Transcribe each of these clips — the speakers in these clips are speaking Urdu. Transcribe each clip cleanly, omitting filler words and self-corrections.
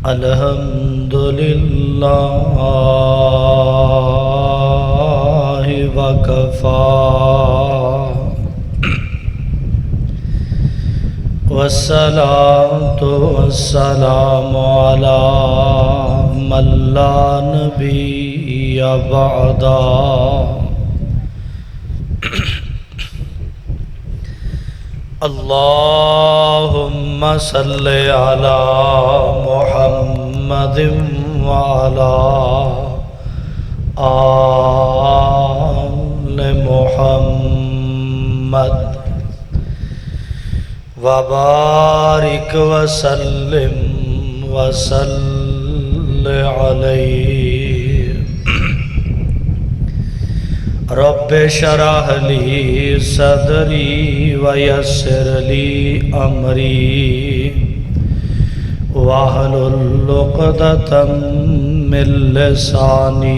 الحمد للہ وکفی والصلاة والسلام علی من لا نبی بعدہ اللہم صلی علی محمد وعلی آل محمد وبارک وسلم وصل علیہ رب اشرح لی صدری ویسر لی امری واحلل عقدۃ من لسانی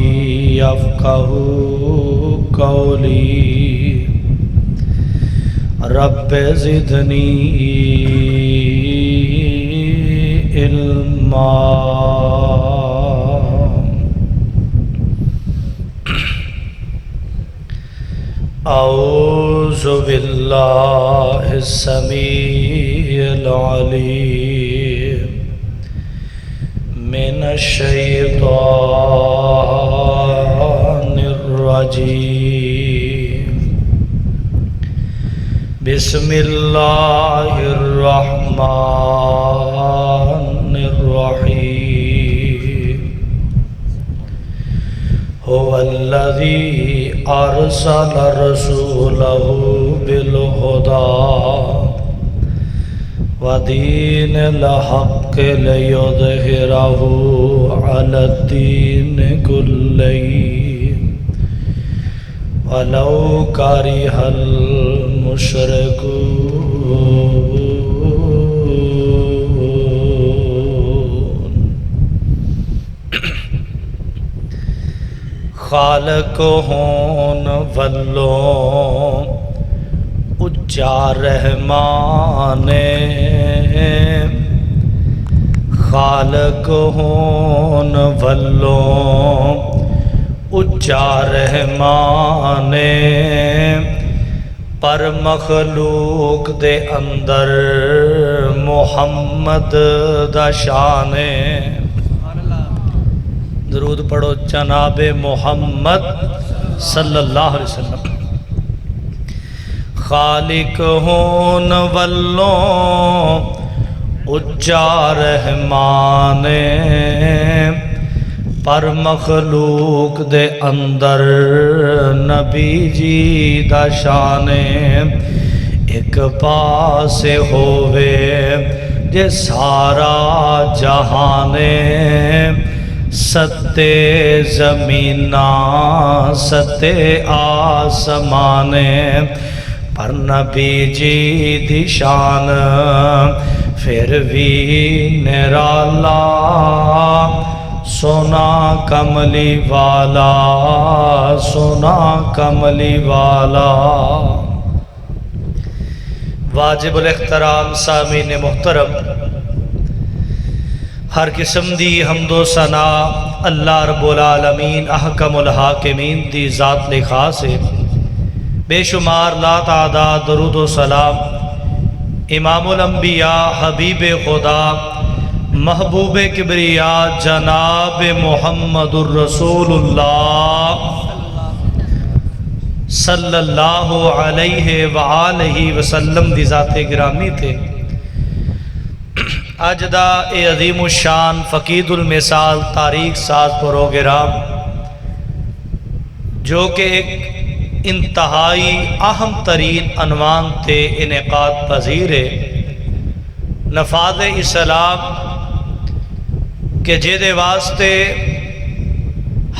یفقہوا قولی رب زدنی علما اعوذ باللہ السمیع العلیم من الشیطان الرجیم بسم اللہ الرحمن الرحیم هو الذی ارسل رسولہ بالہدی ودین الحق لیظہرہ علی الدین کلہ ولو کرہ المشرکون خالق ہون والوں اجا رحمان خالق ہون والوں اجا رحمان پر مخلوق دے اندر محمد دا شان درود پڑھو جناب محمد صلی اللہ علیہ وسلم خالق ہون والوں اجا رحمان پر مخلوق دے اندر نبی جی دا شان ایک پاسے ہووے جے سارا جہان ستے زمینہ ستے آسمان پر نبی جی دی شان پھر بھی نرالا سونا کملی والا سونا کملی والا واجب الاحترام سامعین محترم ہر قسم دی حمد و ثنا اللہ رب العالمین احکم الحاکمین دی ذات لے خاص ہے بے شمار لا تعداد درود و سلام امام الانبیاء حبیب خدا محبوب کبریا جناب محمد الرسول اللہ صلی اللہ علیہ وآلہ وسلم دی ذات گرامی تھے آج دا اے عظیم الشان فقید المثال تاریخ ساز پروگرام جو کہ ایک انتہائی اہم ترین عنوان تے انعقاد پذیر ہے نفاذ اسلام کہ جیدے واسطے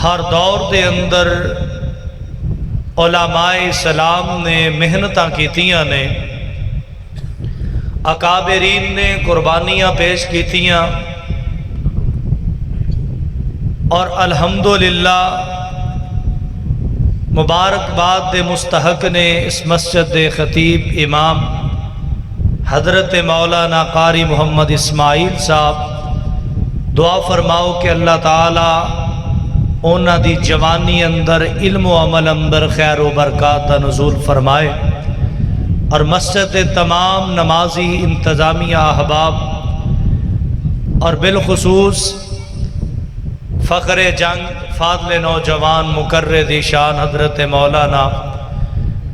ہر دور دے اندر علماء اسلام نے محنتاں کیتیاں نے اکابرین نے قربانیاں پیش کیتیاں اور الحمدللہ مبارکباد دے مستحق نے اس مسجد دے خطیب امام حضرت مولانا قاری محمد اسماعیل صاحب دعا فرماؤ کہ اللہ تعالیٰ اونا دی جوانی اندر علم و عمل اندر خیر و برکات دا نزول فرمائے، اور مسجد تمام نمازی انتظامیہ احباب اور بالخصوص فخر جنگ فاضل نوجوان مقرر ذیشان حضرت مولانا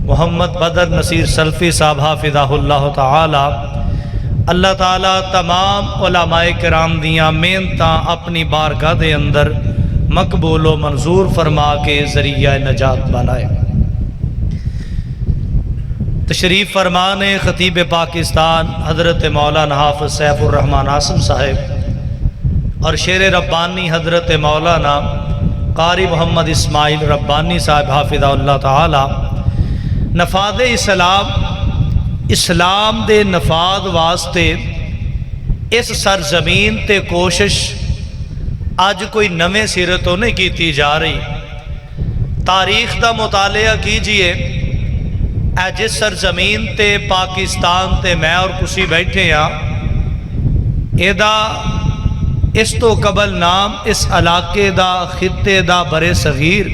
محمد بدر نصیر سلفی صاحب حافظہ اللہ تعالی، اللہ تعالیٰ تمام علماء کرام دیاں محنتاں اپنی بارگاہ دے اندر مقبول و منظور فرما کے ذریعہ نجات بنائے۔ تشریف فرمانے خطیب پاکستان حضرت مولانا حافظ سیف الرحمن عاصم صاحب اور شیر ربانی حضرت مولانا قاری محمد اسماعیل ربانی صاحب حافظہ اللہ تعالی، نفاذ اسلام دے نفاذ واسطے اس سرزمین تے کوشش آج کوئی نویں سرے تو نہیں کیتی جا رہی۔ تاریخ دا مطالعہ کیجئے، اے جس سرزمین تے پاکستان تے میں اور کسی بیٹھے ہیں، ایدہ اس تو قبل نام اس علاقے دا خطے دا برے صغیر،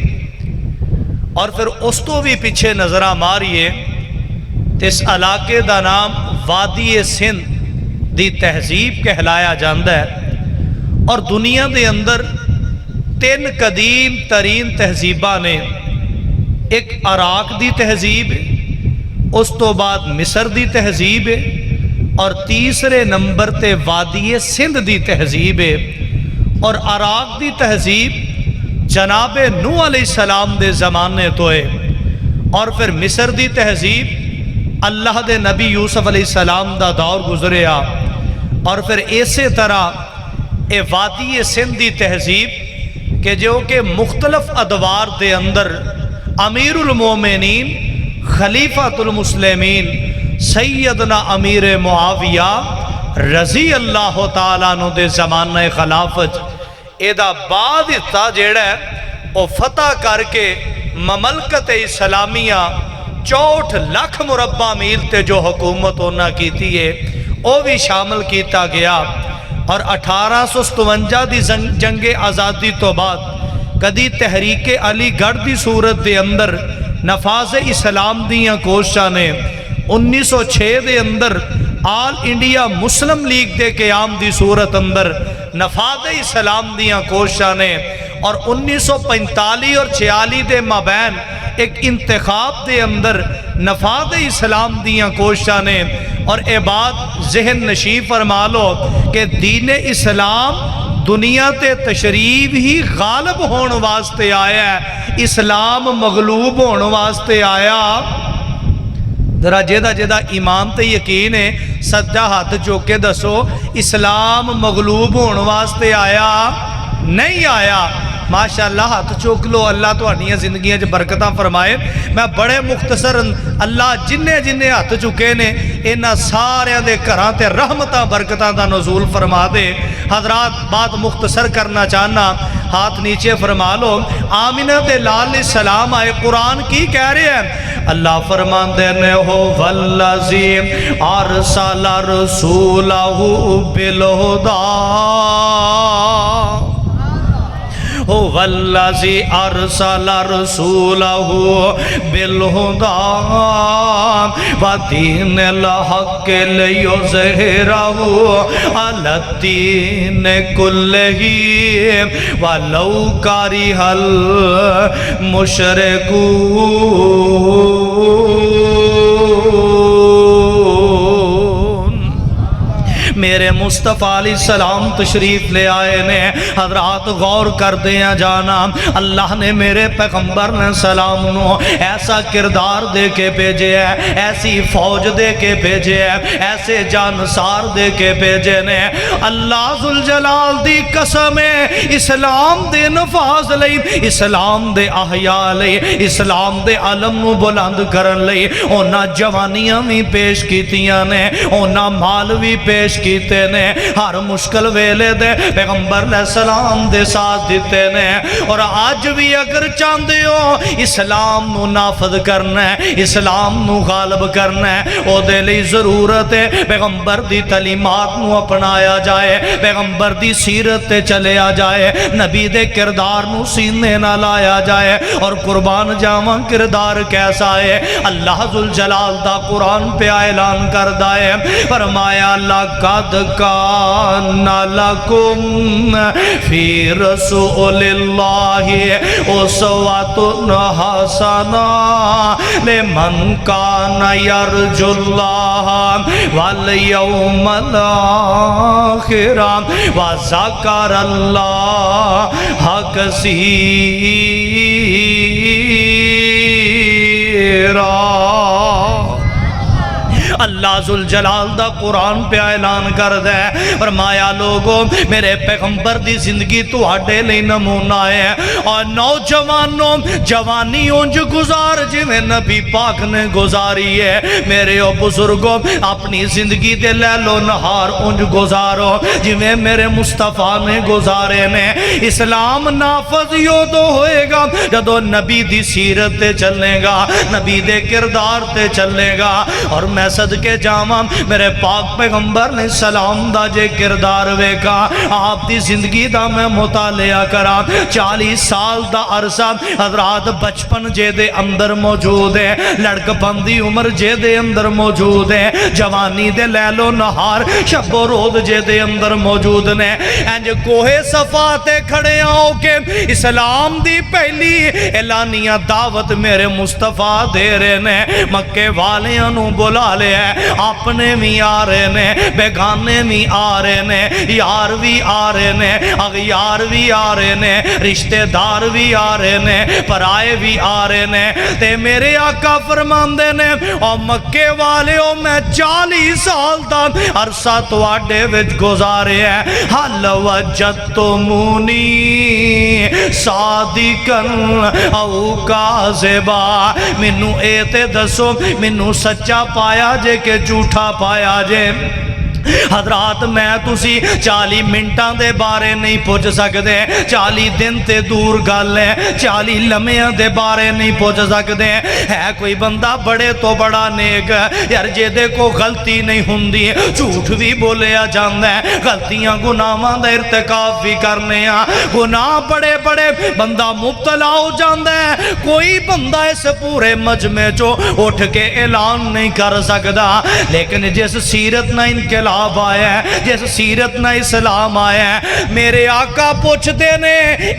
اور پھر اس تو بھی پیچھے نظرہ ماریے تے اس علاقے دا نام وادی سندھ دی تہذیب کہلایا جاندہ ہے، اور دنیا دے اندر 3 قدیم ترین تہذیبہ نے، ایک عراق دی تہذیب ہے، اس تو بعد مصر دی تہذیب ہے، اور تیسرے نمبر تے وادی سندھ دی تہذیب ہے۔ اور عراق دی تہذیب جناب نوح علیہ السلام دے زمانے تو ہے، اور پھر مصر دی تہذیب اللہ دے نبی یوسف علیہ السلام دا دور گزریا، اور پھر اسی طرح اے وادی سندھ دی تہذیب کہ جو کہ مختلف ادوار دے اندر امیر المومنین خلیفۃ المسلمین سیدنا امیر معاویہ رضی اللہ تعالیٰ عنہ دے زمانہ خلافت ایدہ بعد اتھا جیڑا ہے او فتح کر کے مملکت اسلامیہ 64 لاکھ مربع میل تے جو حکومت ہونا کیتی ہے او بھی شامل کیتا گیا، اور 1857 دی جنگ آزادی تو بعد کدی تحریک علی گڑھ دی صورت دے اندر نفاذ اسلام دیاں کوششاں نے، 1906 دے اندر آل انڈیا مسلم لیگ دے قیام دی صورت اندر نفاذ اسلام دیاں کوششاں نے، اور 1945 اور 46 دے مابین ایک انتخاب دے اندر نفاذ اسلام دیاں کوششاں نے۔ اور اے بات ذہن نشیب فرما لو کہ دین اسلام دنیا تے تشریف ہی غالب ہون واسطے آیا ہے، اسلام مغلوب ہون واسطے آیا۔ ذرا جیدہ ایمان تے یقین ہے سجا ہاتھ چوکے دسو، اسلام مغلوب ہون واسطے آیا نہیں آیا؟ ماشاءاللہ ہاتھ چوک لو، اللہ تو ہنیاں زندگیاں جو برکتاں فرمائے۔ میں بڑے مختصر اللہ جننے ہاتھ چکے نے انہاں سارے دے گھراں تے رحمتاں برکتاں دا نزول فرما دے۔ حضرات بات مختصر کرنا چاہنا، ہاتھ نیچے فرما لو۔ آمینہ دے لال علیہ السلام آئے، قرآن کی کہہ رہے ہیں؟ اللہ فرمان دینے ہو والذی ارسل رسولہ بالہدی، والذی ارسل رسولہ بالہدی ودین الحق لیظہرہ علی الدین کلہ ولو کرہ المشرکون۔ میرے مصطفیٰ علیہ السلام تشریف لے آئے نے، حضرات غور کر دیا جانا، اللہ نے میرے پیغمبر نے سلام نو ایسا کردار دے کے بھیجے ہے، ایسی فوج دے کے بھیجے ہے، ایسے جانسار دے کے بھیجے نے۔ اللہ ذوالجلال دی قسم ہے، اسلام دے نفاذ لئی، اسلام دے احیاء لئی، اسلام دے علم نو بلند کرن لئی اونا جوانیاں بھی پیش کیتیاں نے، اونا مال بھی پیش کیتے دیتے نے، ہر مشکل ویلے دے پیغمبر علیہ السلام دے ساتھ دیتے نے۔ اور آج بھی اگر چاہتے ہو اسلام نو نافذ کرنا ہے، اسلام نو غالب کرنا ہے، او دے لئی ضرورت ہے پیغمبر دی تعلیمات نو اپنایا جائے، پیغمبر دی سیرت تے چلیا جائے، نبی دے کردار نو سینے نہ لایا جائے۔ اور قربان جاواں کردار کیسا ہے؟ اللہ ذوالجلال دا قرآن پہ اعلان کردہ ہے، فرمایا لَقَدْ كَانَ لَكُمْ فِي رَسُولِ اللَّهِ أُسْوَةٌ حَسَنَةٌ لِمَنْ كَانَ يَرْجُو اللَّهَ وَالْيَوْمَ الْآخِرَ وَذَكَرَ اللَّهَ كَثِيرًا۔ اللہ ذوالجلال دا قرآن پہ اعلان کر دے، فرمایا لوگوں میرے پیغمبر دی زندگی تو آڈے لئی نمونہ ہے، اور نوجوانوں جوانی انج گزار جو میں نبی پاک نے گزاری ہے۔ میرے او بزرگوں اپنی زندگی دے لیلو نہار انج گزارو جو میں میرے مصطفیٰ نے گزارے نے۔ اسلام نافذ یوں تو ہوئے گا جدو نبی دی سیرت تے چلے گا، نبی دے کردار تے چلے گا۔ اور میں صدقے جاواں میرے پاک پیغمبر نے سلام دا جے کردار ویکا، آپ دی زندگی دا میں مطالعہ کرا، 40 سال دا عرصہ حضرات بچپن جے دے اندر موجود ہے، لڑک پندی عمر جے دے اندر موجود ہے، جوانی دے لیلو نہار شب و روز جے دے اندر موجود نے۔ انج کوہ صفا تے کھڑے آؤ کے اسلام دی پہلی اعلانیہ دعوت میرے مصطفیٰ دے رہے نے، مکے والیاں نو بلا لے ہے، اپنے بھی آ رہے نے، بیگانے بھی آ رہے نے، یار بھی آ رہے نے، اغیار بھی آ رہے نے، رشتہ دار بھی آ رہے نے، پرائے بھی آ رہے نے۔ تے میرے آقا فرماندے نے اور مکے والے او میں 40 سال دا عرصہ تو آڈے وچ گزارے ہیں، حل وجدتمونی صادقاً او کاذبا، منو اے تے دسو منو سچا پایا جے کہ جھوٹا پایا جے؟ حضرات میں تسی 40 منٹاں دے بارے نہیں پوچھ سکتے، 40 دن تے دور گل ہے، 40 لمحیاں دے بارے نہیں پوچھ سکتے۔ ہے کوئی بندہ بڑے تو بڑا نیک یار جے دے کو غلطی نہیں ہوندی، جھوٹ بھی بولیا جاندہ ہے، غلطیاں گناہاں دا ارتکاب بھی کرنے ہیں، گناہ بڑے بڑے بندہ مبتلا ہو جاندہ ہے۔ کوئی بندہ اس پورے مجمع چو اٹھ کے اعلان نہیں کر سکتا، لیکن جس سیرت نہ انقلاب آیا ہے، جس سیرت نہ اسلام آیا ہے، میرے آقا پوچھ دینے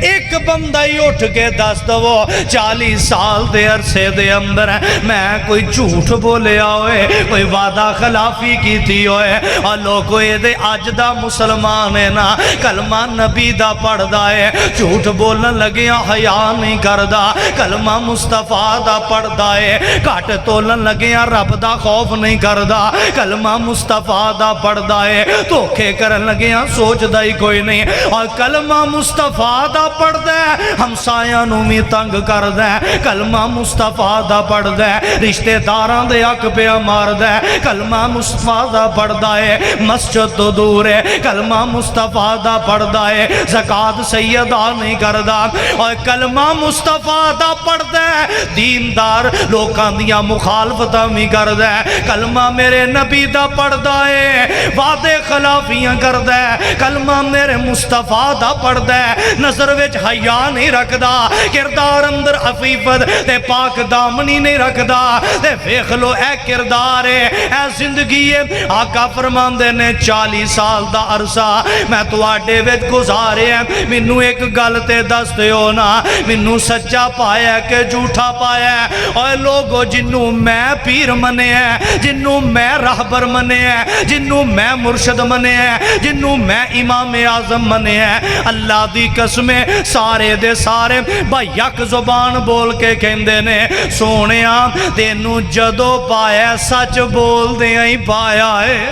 ایک بندہ ہی اٹھ کے دس دو 40 سال دے عرصے دے اندر میں کوئی جھوٹ بولیا ہوئے، کوئی وعدہ خلافی کی تھی ہوئے، اور لوگوں یہ دے آج دا مسلمان ہے نا، کلمہ نبی دا پڑھ دا ہے، جھوٹ بولن لگیاں حیاء نہیں کردہ، کلمہ مصطفیٰ دا پڑھ دا ہے، کٹ تولن لگیاں رب دا خوف نہیں کردہ، کلمہ مصطفیٰ دا پڑھدا ہے، دھوکے کرن لگیاں سوچ دا ہی کوئی نہیں، اور کلمہ مصطفیٰ دا پڑھدا ہے، ہمسایاں نو بھی تنگ کردا ہے، کلمہ مصطفیٰ دا پڑھدا ہے، رشتہ داراں دے حق پہ ماردا ہے، کلمہ مصطفیٰ دا پڑھدا ہے، مسجد تو دور ہے، کلمہ مصطفیٰ دا پڑھدا ہے، زکاة صحیح ادا نہیں کردا، اور کلمہ مصطفیٰ دا پڑھدا ہے، دیندار لوکاں دیاں مخالفتاں بھی کردا ہے، کلمہ میرے نبی دا پڑھدا ہے، وعدے خلافیاں کردہ ہے، کلمہ میرے مصطفیٰ دا پڑھدہ ہے، نظر وچ حیاء نہیں رکھدا، کردار اندر عفیفت تے پاک دامنی نہیں رکھدا، تے ویکھ لو اے کردار ہے، اے زندگی ہے۔ آقا فرماندے نے 40 سال دا عرصہ میں تو آڈے وچ گزارے ہیں، منو ایک گل تے دس دیو نا، منو سچا پایا کہ جھوٹا پایا ہے؟ اور لوگو جنوں میں پیر منے ہیں، جنوں میں راہبر منے ہیں، جنوں میں مرشد منے ہیں، جنوں میں امام اعظم منے ہیں، اللہ دی قسمیں سارے دے سارے با یک زبان بول کے کہندے نے سونیاں تینوں جدو پایا سچ بول دے ہی پایا ہے۔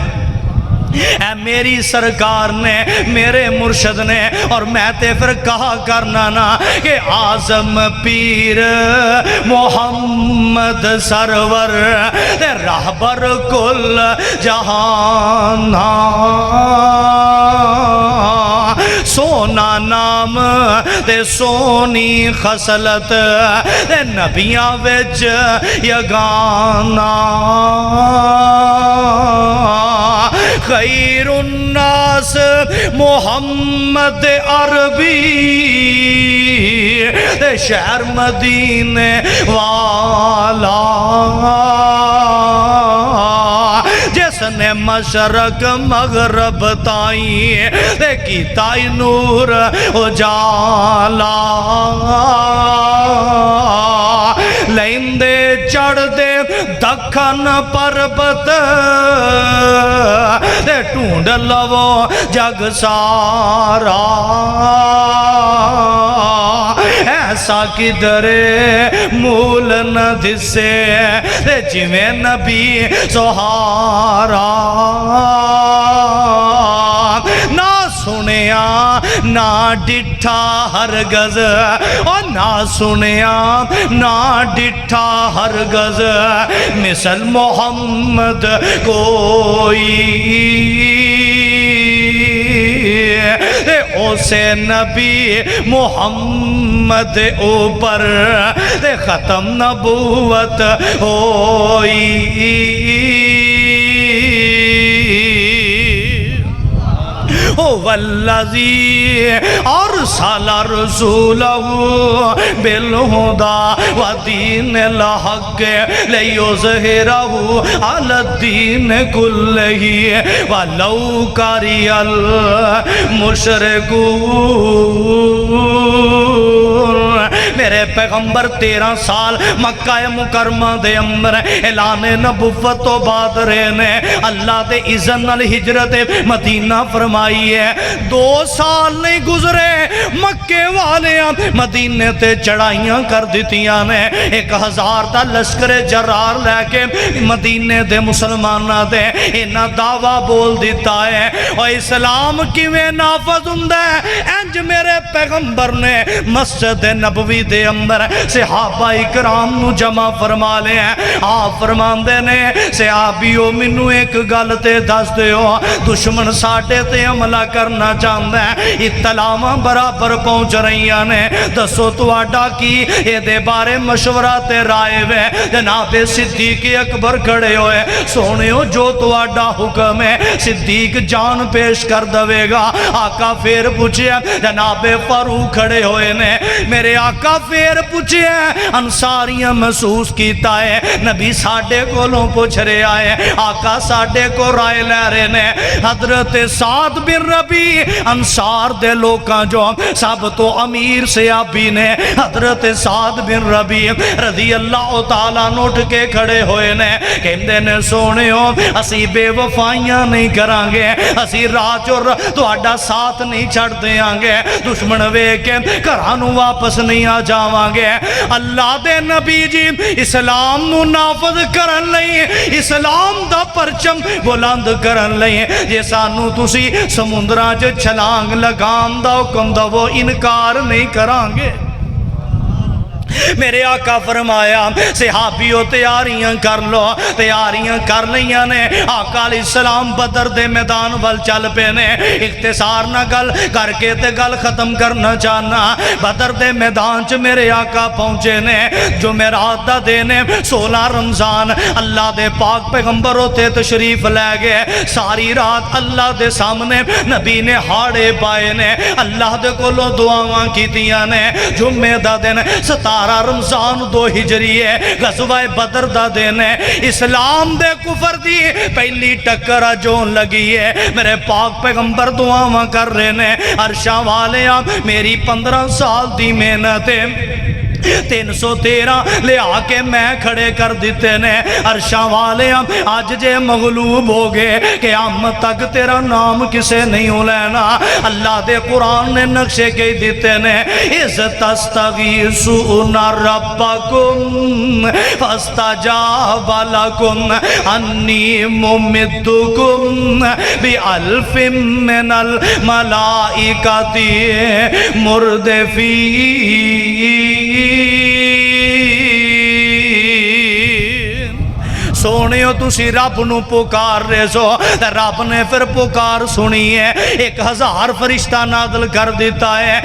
اے میری سرکار نے میرے مرشد نے اور میں تے پھر کہا کرنا نا کہ اعظم پیر محمد سرور رہبر کل جہان سونا نام تے سونی خصلت تے نبیاں وچ یگانا خیر الناس محمد عربی تے شہر مدینے والا جس نے مشرق مغرب تائیں تے کیتائی نور اجالا لیندے چڑھ دے دکھن پربت تے ٹونڈ لو جگ سارا ایسا کدرے مول نہ دسے تے جویں نبی سہارا نہ سنیا نہ ڈٹھا ہرگز اور نہ سنیا نہ ڈٹھا ہرگز مثل محمد کوئی اسے نبی محمد اوپر ختم نبوت ہوئی والذی ارسل رسولہ بالہدی ودین الحق لیظہرہ علی الدین کلہ ولو کری المشرکون۔ میرے پیغمبر 13 سال مکہ مکرمہ دے اندر اعلان نبوت تو بعد رہنے اللہ دے اذن الہجرت مدینہ فرمائی ہے۔ 2 سال نہیں گزرے مکے والے مدینے تے چڑھائیاں کر دیتیاں نے 1000 دا لشکر جرار لے کے مدینے دے مسلمانہ دے انہا دعویٰ بول دیتا ہے اور اسلام کیویں نافذ ہوندا ہے۔ انج میرے پیغمبر نے مسجد نبوی دے اندر صحابہ اکرام نو جمع فرما لے ہیں۔ آپ فرماندے نے صحابیو منو ایک گل تے دس دیو دشمن ساڑھے تے عملہ کرنا چاہتا ہے اطلاعاں برابر پہنچ رہی نے دسو تواڈا کی اے دے بارے مشورہ تے رائے وے جناب صدیق اکبر کھڑے ہوئے سونیو جو تواڈا حکم ہے صدیق جان پیش کر دوے گا۔ آقا پھر پوچھے جناب فاروق کھڑے ہوئے نے میرے آقا پھر پوچھے انصاریاں محسوس کیتا ہے نبی ساڑھے کولوں پوچھ رہے آئے آقا ساڑھے کو رائے لے رہے نے حضرت سعد بن ربی انصار دے لوکاں جو سب تو امیر صحابی نے حضرت سعد بن ربی رضی اللہ تعالیٰ نوٹ کے کھڑے ہوئے نے کہندے نے سونیو اسی بے وفائیاں نہیں کرانگے اسی راج اور تواڈا ساتھ نہیں چھڑ دیانگے دشمن وے کے گھرانوں واپس نہیں آ جاوانگے۔ اللہ دے نبی جی اسلام نو نافذ کرن لئی اسلام دا پرچم بلند کرن لئی جے سانو تسی سمندراں جو چھلانگ لگام دا حکم دا وہ انکار نہیں کرانگے۔ میرے آقا فرمایا صحابیوں تیاریاں کر لو تیاریاں کر لیاں نے آقا علیہ السلام بدر دے میدان وال چل پے نے اختصار نہ گل کر کے تے گل ختم کرنا چاہنا بدر دے میدان چ میرے آقا پہنچے نے جو میرات دا دینے 16 رمضان اللہ دے پاک پیغمبر ہوتے تشریف لے گئے ساری رات اللہ دے سامنے نبی نے ہاڑے پائے نے اللہ دے کولوں دعاواں کیتیاں نے جمعہ دا دن 17 رمضان 2 ہجری ہے غزوہ بدر دا دن ہے اسلام دے کفر دی پہلی ٹکر جون لگی ہے میرے پاک پیغمبر دعاواں کر رہے نے عرشاں والے میری 15 سال دی محنت ہے 313 لیا کے میں کھڑے کر دیتے نے عرشاں والے ہم آج جے مغلوب ہو گئے قیامت تک تیرا نام کسے نہیں لینا اللہ دے قرآن نے نقشے کے دیتے نے اِذْ تَسْتَغِيثُونَ رَبَّكُمْ فَاسْتَجَابَ لَكُمْ أَنِّي مُمِدُّكُمْ بِأَلْفٍ مِّنَ الْمَلَائِكَةِ مُرْدِفِينَ سونے ہو تسی رب نو پکار رہے سو رب نے پھر پکار سنی ہے 1000 فرشتہ نازل کر دیتا ہے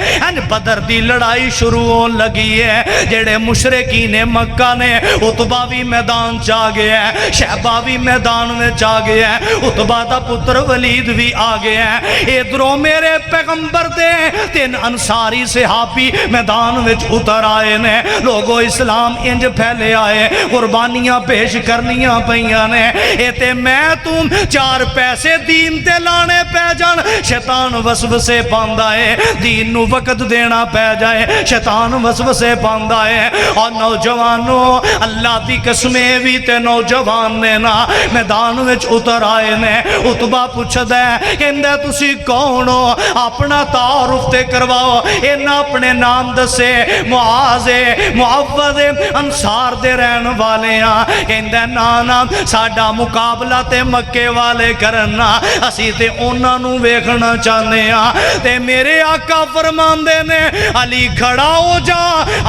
بدر دی لڑائی شروع ہو لگی ہے جڑے مشرکین مکہ نے عتبہ بھی میدان چاہ گیا ہے شہبہ بھی میدان میں چاہ گیا ہے عتبہ دا پتر ولید بھی آ گیا ہے ادھروں میرے پیغمبر دے 3 انصاری صحابی میدان وچ اتر آئے نے لوگوں اسلام انج پھیلے آئے قربانیاں پیش کرنیاں پہیاں نے ایتے میں تم 4 پیسے دین تے لانے پہ جان شیطان وسوسے پاندا ہے دین نو وقت دینا پہ جائے شیطان وسوسے پاندا ہے اور نوجوانوں اللہ دی قسمیں بھی تے نوجوان نے نا میدان وچ اتر آئے نے عتبہ پوچھدا ہے کہندا تسی کون ہو اپنا تعارف تے کرواؤ اینا اپنے نام دسے معاذ معوذ انصار دے رہن والے ہاں کہندا نا ساڈا مقابلہ تے مکے والے کرنا اسی تے اونا نو ویکھنا چاہنے ہاں تے میرے آقا فرماندے نے علی کھڑا ہو جا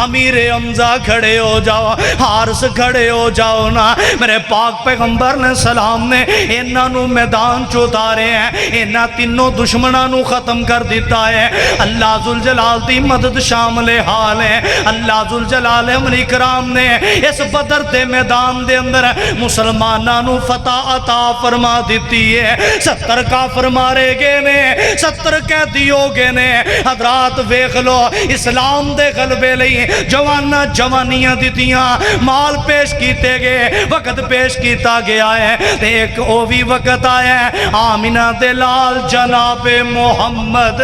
امیر حمزہ کھڑے ہو جاؤ حارس کھڑے ہو جاؤ نا میرے پاک پیغمبر نے سلام نے اینا نو میدان چوتارے ہیں اینا تینوں دشمنہ نو ختم کر دیتا ہے اللہ ذوالجلال دی مدد شامل حال ہے اللہ ذوالجلال امر اکرام نے اس بدر دے میدان دے اندر مسلمانانو فتح عطا فرما دیتی ہے 70 کافر مارے گئے نے 70 قیدی ہو گئے نے حضرات ویکھ لو اسلام دے غلبے لئی جوانا جوانیاں دیتیاں مال پیش کیتے گئے وقت پیش کیتا گیا ہے ایک او بھی وقت آیا ہے آمینہ دے لال جناب محمد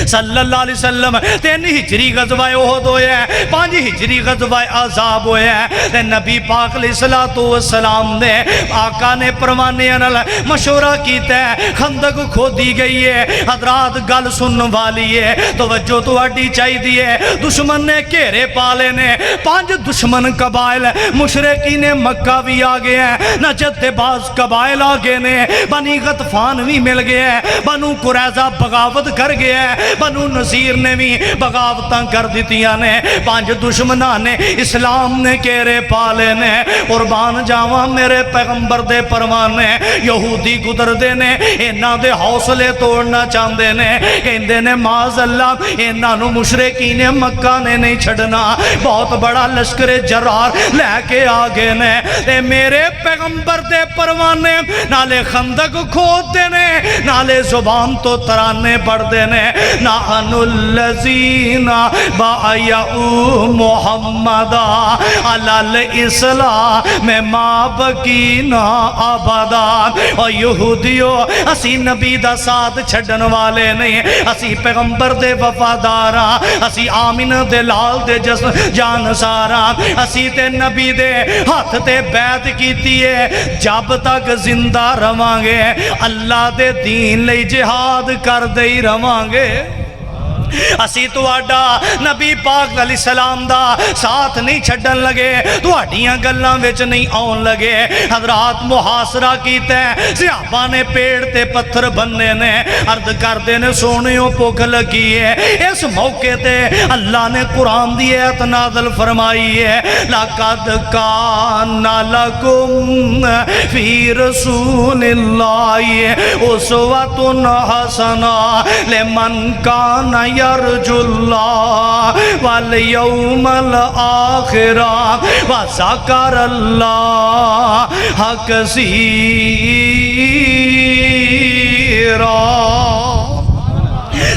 صلی اللہ علیہ وسلم 3 ہجری غزوہ احد ہویا ہے 5 ہجری غزوہ عذاب ہویا ہے نبی پاک علیہ السلام نے آقا نے پروانے انل مشورہ کیتا ہے خندق کھودی گئی ہے حضرات گل سن والی ہے توجہ تو اڈی چاہی دی ہے دشمن نے گھیرے پالے نے 5 دشمن قبائل مشرقین مکہ بھی آگے ہیں نجد باز قبائل آگے نے بنی غطفان بھی مل گئے ہیں بنو قریظہ بغاوت کر گئے ہیں بنو نذیر نے بھی بغاوتاں کر دیتیاں نے 5 دشمنہ نے اسلام نے کیرے پالے نے قربان جاواں میرے پیغمبر دے پروانے یہودی گدر دے نے اینا دے حوصلے توڑنا چاندے نے کہندے نے معاذ اللہ اینا نو مشرکین مکہ نے نہیں چھڑنا بہت بڑا لشکر جرار لے کے آگے نے تے میرے پیغمبر دے پروانے نالے خندق کھود دے نے نالے زبان تو ترانے پڑھ دے نے نحن الذین بایعوا محمدا علی الاسلام ما بقینا ابدا اور یہودیو اسی نبی دا ساتھ چھڑن والے نہیں اسی پیغمبر دے وفادارا اسی آمین دے لال دے جان سارا اسی تے نبی دے ہاتھ تے بیعت کیتی ہے جب تک زندہ روانگے اللہ دے دین لئی جہاد کر دے ہی روانگے اسی تو آڈا نبی پاک علیہ السلام دا ساتھ نہیں چھڑن لگے تو آڈیاں گلّاں ویچ نہیں آن لگے حضرات محاصرہ کیتے ہیں صحابہ نے پیڑ تے پتھر بننے نے عرض کردے نے سونیوں پوکھ لگی ہے اس موقع تے اللہ نے قرآن دی ایت نازل فرمائی ہے لَقَدْ كَانَ لَكُمْ فِي رَسُولِ اللَّهِ أُسْوَةٌ حَسَنَةٌ لِمَنْ كَانَ يرجو اللہ والیوم الآخرہ وذکر اللہ کثیرا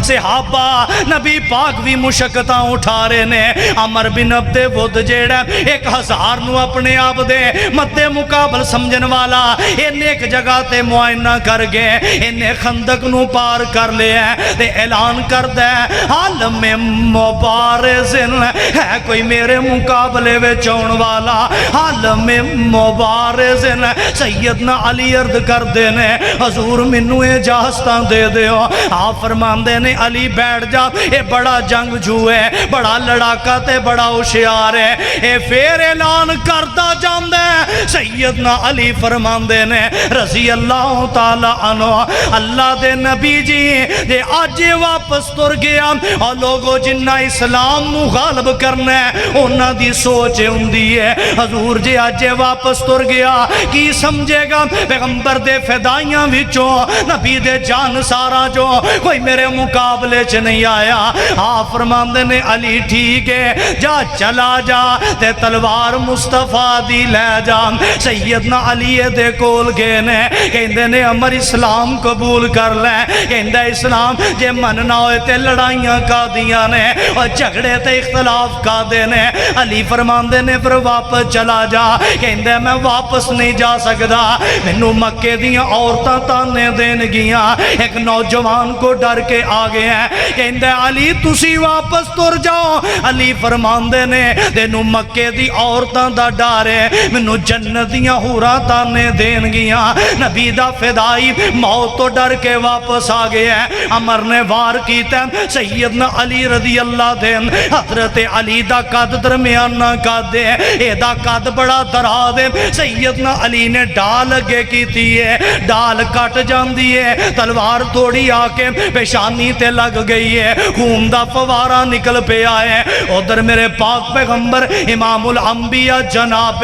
صحابہ نبی پاک بھی مشقتاں اٹھا رہے نے عمر بن عبد ود جیڑا 1000 نو اپنے آپ دے مدے مقابل سمجھن والا انہیں ایک جگہ تے معائنہ کر گئے انہیں خندق نو پار کر لیا تے اعلان کر دے عالم مبارزن ہے کوئی میرے مقابلے وے چون والا عالم مبارزن سیدنا علی عرض کر دینے حضور منو اجازتاں دے دیو آپ فرمان دینے علی بیٹھ جا اے بڑا جنگ جو ہے بڑا لڑاکا تے بڑا ہوشیار ہے اے پھر اعلان کرتا جاندے سیدنا علی فرمان دینے رضی اللہ تعالی عنہ اللہ دے نبی جی دے آج واپس تر گیا اور لوگوں جنہ اسلام نو غالب کرنا ہے انہاں دی سوچ ہوندی ہے حضور جی آج واپس تر گیا کی سمجھے گا پیغمبر دے فدائیاں وچوں نبی دے جان سارا جو کوئی میرے مقابلے چ نہیں آیا آپ فرمان دینے علی ٹھیک ہے جا چلا جا تے تلوار مصطفیٰ دی لے جا سیدنا علی دے کول گئے نے کہندے نے عمر اسلام قبول کر لے کہندے اسلام جے مننا ہوئے تے لڑائیاں کا دیا نے اور جھگڑے تے اختلاف کا دینے علی فرمان دینے پھر واپس چلا جا کہندے میں واپس نہیں جا سکدا مینوں مکے دیاں عورتاں تانے دین گیاں ایک نوجوان کو ڈر کے آگے ہیں کہندے علی تسی واپس تر جاؤ علی فرمان دینے تینوں مکے دی عورتاں دا ڈر ہے مینوں جنت دیاں حوراں تانے دین گیاں نبی دا فدائی موت تو ڈر کے واپس آگے ہیں عمر نے وار کیتا سیدنا علی رضی اللہ دین حضرت علی دا قد درمیان نہ قد دے اے دا قد بڑا درا دے سیدنا علی نے ڈال اگے کیتی ہے ڈال کٹ جاندی ہے تلوار توڑی آکے پیشانی تے لگ گئی ہے خون دا فوارہ نکل پہ آئے ادھر میرے پاک پیغمبر امام الانبیاء جناب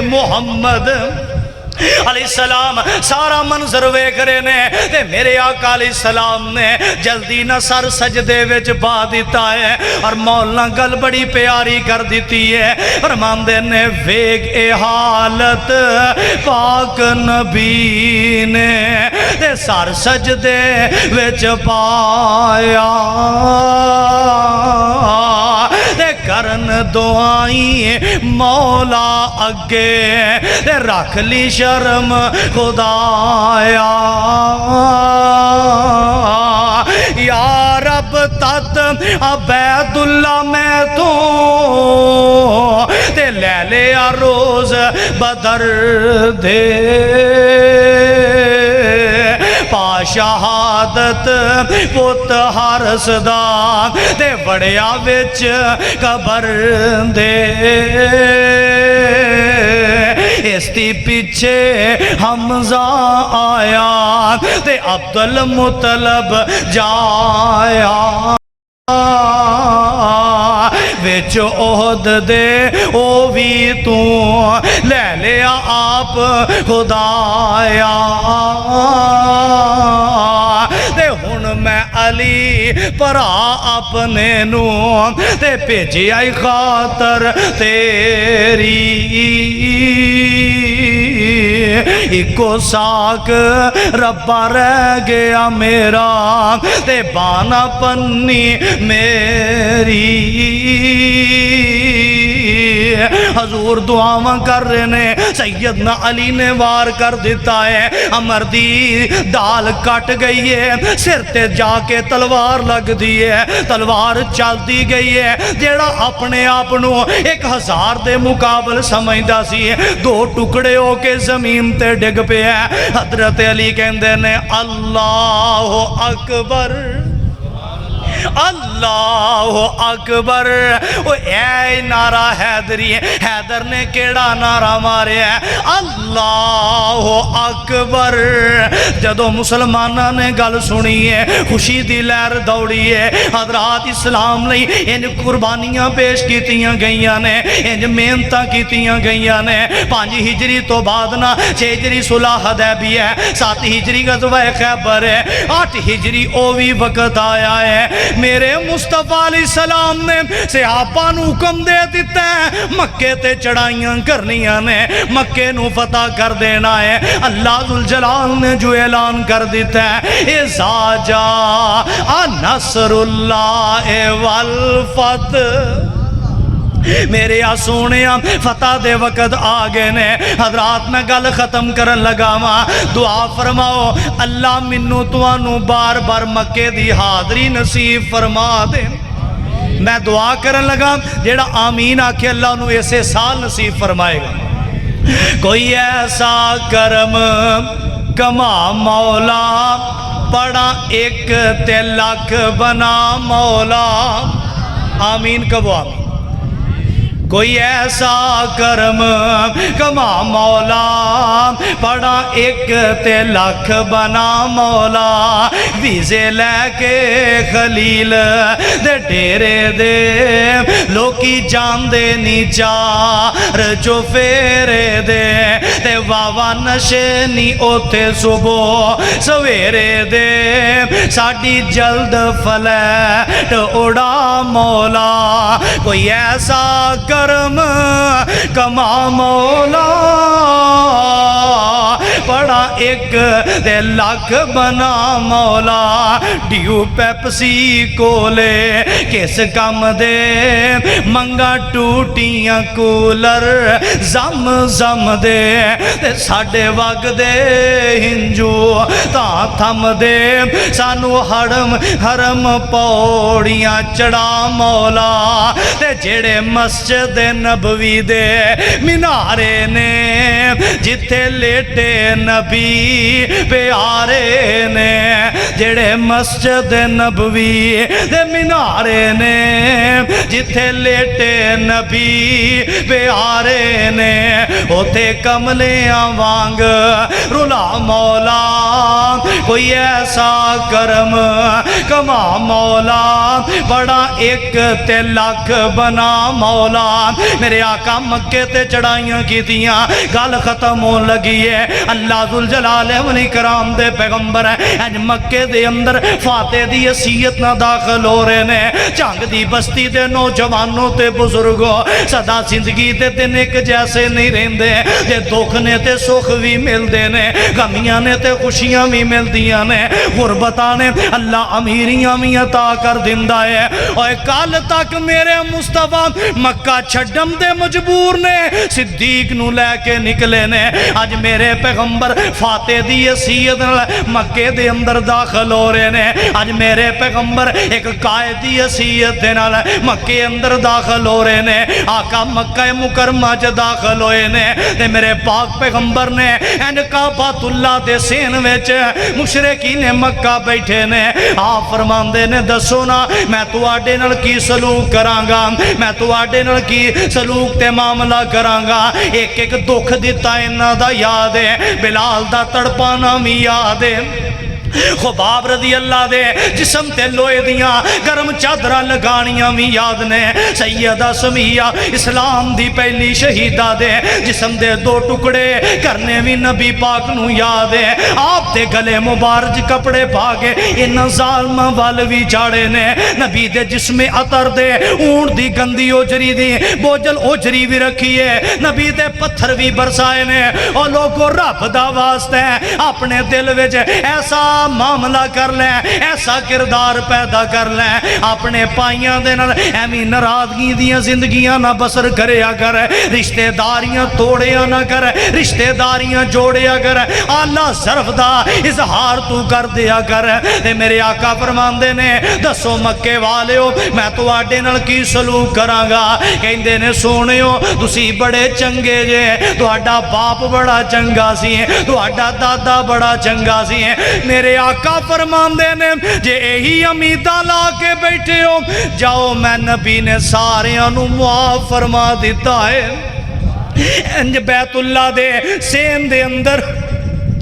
محمد علیہ السلام سارا منظر وے کرے نے تے میرے آقا علیہ السلام نے جلدی نہ سر سجدے وچ پا دیتا ہے اور مولا گل بڑی پیاری کر دیتی ہے فرمان دے نے ویگ اے حالت پاک نبی نے تے سر سجدے وچ پایا تے کرن دعائیں مولا اگے تے رکھ لی شرم خدایا یا رب تت عبید اللہ میں تو تے لے لیا روز بدر دے پا شہادت پت ہرسدان تے وڑیا وچ قبر دے اس دی پیچھے حمزہ آیا تے عبد المطلب جایا وچ احد دے او بھی تو لے لیا آپ خدایا تے ہن میں علی پرا اپنے نو تے بھیجی آئی خاطر تیری ایکو ساک ربا رہ گیا میرا تے بانا پنی میری حضور دعاواں کر رہے نے سیدنا علی نے وار کر دیتا ہے عمر دی ڈال کٹ گئی ہے سر تے جا کے تلوار لگ دی ہے تلوار چل دی گئی ہے جیڑا اپنے آپنو 1000 دے مقابل سمجھدا سی دو ٹکڑے ہو کے زمین تے ڈگ پہ ہے حضرت علی کہندے نے اللہ اکبر اللہ اکبر وہ اے نعرہ حیدری ہے حیدر نے کیڑا نعرہ مارے ہے اللہ اکبر جدو مسلمانہ نے گل سنی ہے خوشی دی لہر دوڑی ہے حضرات اسلام لئی انج قربانیاں پیش کیتیاں گئیاں نے انج محنتاں کیتیاں گئیاں نے 5 ہجری تو بعد نہ 6 ہجری صلح حدیبیہ ہے 7 ہجری غزوہ خیبر ہے 8 ہجری او بھی وقت آیا ہے میرے مصطفیٰ علیہ السلام نے صحابہ نو حکم دے دیتا ہے مکے تے چڑھائیاں کرنیاں نے، مکے نو فتح کر دینا ہے۔ اللہ ذوالجلال نے جو اعلان کر دیتا ہے اذا جاء نصر اللہ والفتح، میرے سونے فتح دے وقت آگے نے۔ حضرات میں گل ختم کرن لگا ماں، دعا فرماؤ اللہ منو توانو بار بار مکے دی حاضری نصیب فرما دے۔ میں دعا کرن لگا جیڑا آمین آکھے اللہ انہوں ایسے سال نصیب فرمائے گا۔ کوئی ایسا کرم کما مولا، پڑا ایک تے لاکھ بنا مولا، آمین کبو آمین۔ کوئی ایسا کرم کما مولا، پڑا ایک تے لاکھ بنا مولا، ویزے لے کے خلیل دے ڈیرے دے، لوکی جان دے نی چار جو فیرے دے، تے واوا نشے نی اوتے صبح سویرے دے، ساڑی جلد فلیٹ اڑا مولا، کوئی ایسا کرم کما مولا، پڑا ایک دے لاکھ بنا مولا، ڈیو پیپسی کولے کس کم دے، منگا ٹوٹیاں کولر زم زم دے، تے ساڑے وگ دے ہنجو تا تھم دے، سانو حرم پوڑیاں چڑا مولا، تے جڑے مسجد نبوی دے مینارے نے، جتھے لیٹے نبی پیارے نے، جڑے مسجد نبوی دے مینارے نے، جتھے لیٹے نبی پیارے نے، اوتھے کملیاں وانگ رلا مولا، کوئی ایسا کرم کما مولا، بڑا ایک تے لاکھ بنا مولا۔ میرے آقا مکے تے چڑھائیاں کی دیاں، گل ختم ہو لگی ہے۔ اللہ ذوالجلال والاکرام دے پیغمبر ہیں مکے دے اندر فاتح دی حیثیت نہ داخل ہو رہے نے، جنگ دی بستی دے نوجوانوں تے بزرگوں، سدا زندگی دے دن ایک جیسے نہیں رہندے، دے دکھ نے تے سکھ بھی ملدے نے، غمیاں نے تے خوشیاں بھی ملدیاں نے، غربتاں نے اللہ امیریاں بھی عطا کر دیندا ہے۔ اور کل تک میرے مصطفیٰ مکہ چھڈم دے مجبور نے، صدیق نو لے کے نکلے نے، آج میرے پیغمبر فاتح دی حیثیت مکے دے اندر داخل ہو رہے نے، آج میرے پیغمبر ایک قائد دی حیثیت دے نال مکے اندر داخل ہو رہے نے، آقا مکہ مکرمہ چ داخل ہوئے نے، تے میرے پاک پیغمبر نے اینڈ کعبۃ اللہ دے سین وچ مشرکین مکہ بیٹھے نے، آپ فرماندے نے دسو نا میں تواڈے نال کی سلوک کراں گا، میں تواڈے نال کی سلوک تے معاملہ کراں گا، ایک ایک دکھ دیتا انہاں دا یاد ہے، بلال دا تڑپانا بھی یاد ہے، خباب رضی اللہ دے جسم تے لوئے دیاں گرم چادرہ لگانیاں بھی یاد نے، سیدہ سمیہ اسلام دی پہلی شہیدہ دے جسم دے دو ٹکڑے کرنے بھی نبی پاک نو یاد ہے، آپ دے گلے مبارج کپڑے پاگے ان ظالم والوی چاڑے نے، نبی دے جسم عطر دے اونٹ دی گندی اوجری دی بوجل اوجری بھی رکھی ہے، نبی دے پتھر بھی برسائے نے، اور لوگوں رب دا واسطے اپنے دل وچ ایسا معاملہ کر لیں، ایسا کردار پیدا کر لیں، اپنے پائیاں دے نال ایمی ناراضگی دیاں زندگیاں نہ بسر کریا کر، رشتہ داریاں توڑیا نہ کر، رشتہ داریاں جوڑیا کر، اللہ ظرف دا اظہار تو کر دیا کر۔ تے میرے آقا فرماندے نے دسو مکے والیو میں تو آڈے نال کی سلوک کراں گا، کہندے نے سونیو تسی بڑے چنگے جے، تو آڈا باپ بڑا چنگا سی، تو آڈا دادا بڑا چنگا سی، میرے آقا فرماندے نے جے یہی امیدہ لا کے بیٹھے ہو جاؤ، میں نبی نے سارے انو معاف فرما دیتا ہے۔ انج بیت اللہ دے سین دے اندر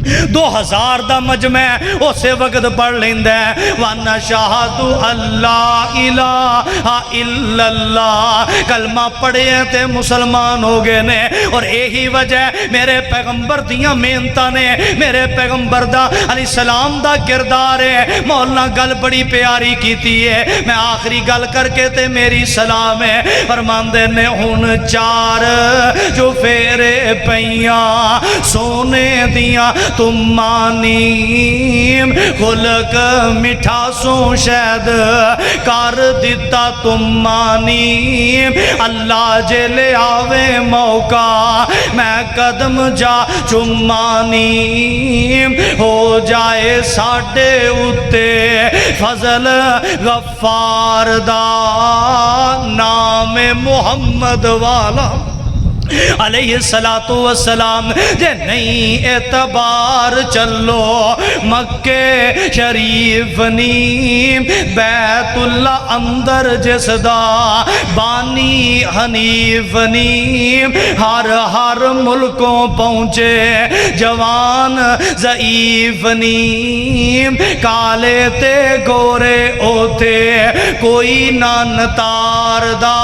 2000 دا مجمع اسے وقت پڑھ لیندہ ہے وَنَشَهَدُ اللَّهَ إِلَٰهَ إِلَّا اللَّهِ کلمہ پڑھے ہیں تے مسلمان ہو گئے نے اور یہی وجہ میرے پیغمبر دیاں محنتاں نے میرے پیغمبر دا علیہ السلام دا کردار ہے مولانا گل بڑی پیاری کیتی ہے میں آخری گل کر کے تے میری سلام ہے فرماندے نے ہن 4 جو پھیرے پیاں سونے دیاں تم مانیم خلق مٹھا سو شہد کر دیتا تم مانیم اللہ جے لے آوے موقع میں قدم جا چمانیم ہو جائے ساڑھے اتے فضل غفار دا نام محمد والا علیہ السلام جے نہیں اعتبار چلو مکہ شریف نیم بیت اللہ اندر جس دا بانی حنیف نیم ہر ملکوں پہنچے جوان ضعیف نیم کالے تے گورے اوتے کوئی نانتار دا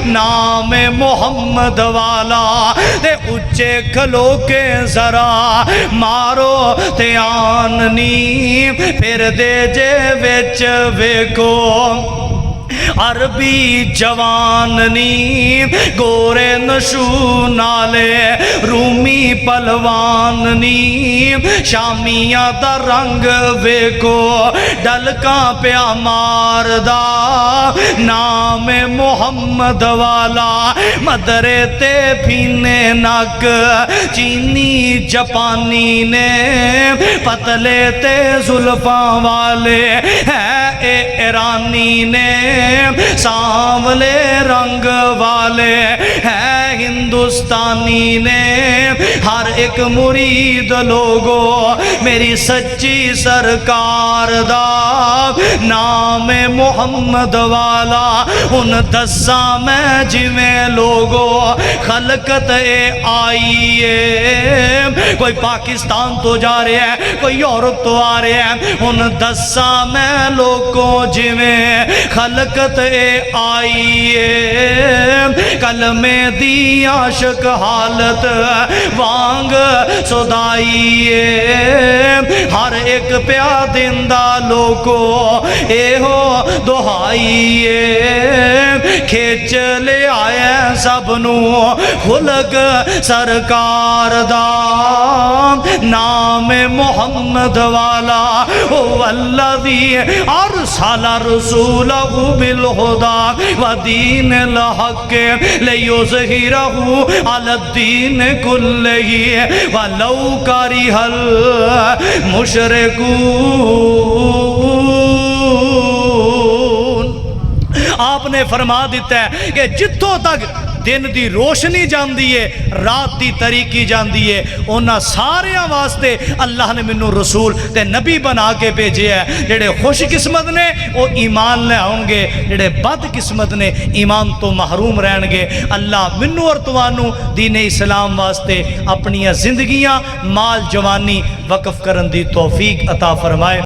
نام محمد والا تے اچھے کھلو کے ذرا مارو تے آننی پھر دے جے ویچ ویکو عربی جوان نیم گورے نشو نالے رومی پلوان نیم شامیاں دا رنگ ویکو ڈلکاں پیا ماردا نام محمد والا مدرے تے پینے نک چینی جپانی نے پتلے تے زلفاں والے اے ایرانی نے سانولے رنگ والے ہے ہندوستانی نے ہر ایک مرید لوگو میری سچی سرکار دا نام محمد والا ان 10 میں جویں لوگو خلقت آئیے کوئی پاکستان تو جا رہے ہیں کوئی یورپ تو آ رہے ہیں ان 10 میں لوگوں جویں خلقت آئیے کلمے دی عاشق حالت وانگ سدائیے ہر ایک پیا دندہ لوگو اے ہو دہائیے کھیچ لے آئے سب نو خلق سرکار دا نام محمد والا والذی ارسل رسولہ بالہدی ودین الحق لیظہرہ علی الدین کلہ ولو کرہ المشرکون۔ آپ نے فرما دیتا ہے کہ جتوں تک دن دی روشنی جاندی ہے رات دی تاریکی جاندی ہے انہاں ساریاں واسطے اللہ نے منو رسول تے نبی بنا کے بھیجے ہے جڑے خوش قسمت نے وہ ایمان لے آؤں گے جڑے بد قسمت نے ایمان تو محروم رہن گے۔ اللہ منو اور توانو دین اسلام واسطے اپنی زندگیاں مال جوانی وقف کرن دی توفیق عطا فرمائے۔